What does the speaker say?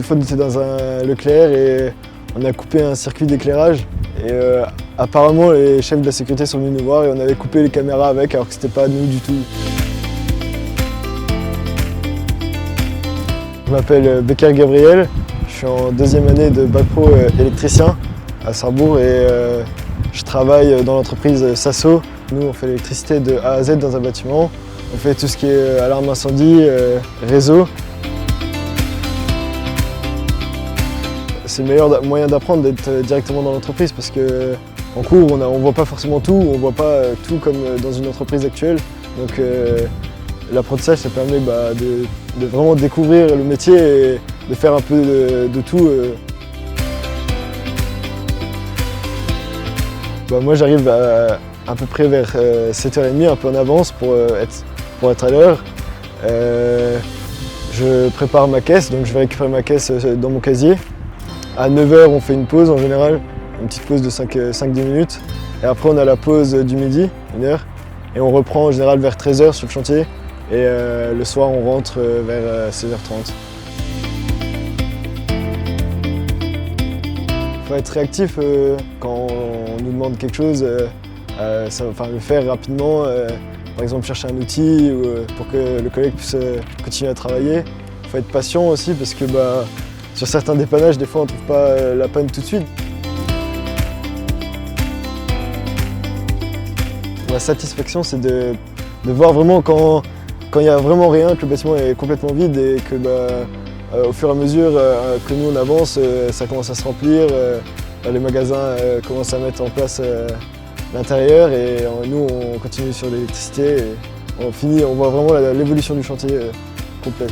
fois, on était dans un Leclerc et on a coupé un circuit d'éclairage. Et apparemment, les chefs de la sécurité sont venus nous voir et on avait coupé les caméras avec alors que c'était pas nous du tout. Je m'appelle Becker Gabriel, je suis en deuxième année de bac pro électricien à Sarrebourg et je travaille dans l'entreprise Sasso. Nous, on fait l'électricité de A à Z dans un bâtiment. On fait tout ce qui est alarme incendie, réseau. C'est le meilleur moyen d'apprendre d'être directement dans l'entreprise parce qu'en cours, on ne voit pas forcément tout, on ne voit pas tout comme dans une entreprise actuelle. Donc l'apprentissage, ça permet de vraiment découvrir le métier et de faire un peu de tout. Moi, j'arrive à peu près vers 7h30, un peu en avance pour être à l'heure. Je prépare ma caisse, donc je vais récupérer ma caisse dans mon casier. À 9h, on fait une pause en général, une petite pause de 5-10 minutes. Et après, on a la pause du midi, 1h. Et on reprend en général vers 13h sur le chantier. Et le soir, on rentre vers 16h30. Il faut être réactif quand on nous demande quelque chose, le faire rapidement. Par exemple, chercher un outil pour que le collègue puisse continuer à travailler. Il faut être patient aussi parce que sur certains dépannages, des fois, on ne trouve pas la panne tout de suite. La satisfaction, c'est de voir vraiment quand il n'y a vraiment rien, que le bâtiment est complètement vide et que au fur et à mesure que nous on avance, ça commence à se remplir, les magasins commencent à mettre en place l'intérieur et nous on continue sur l'électricité et on voit vraiment l'évolution du chantier complet.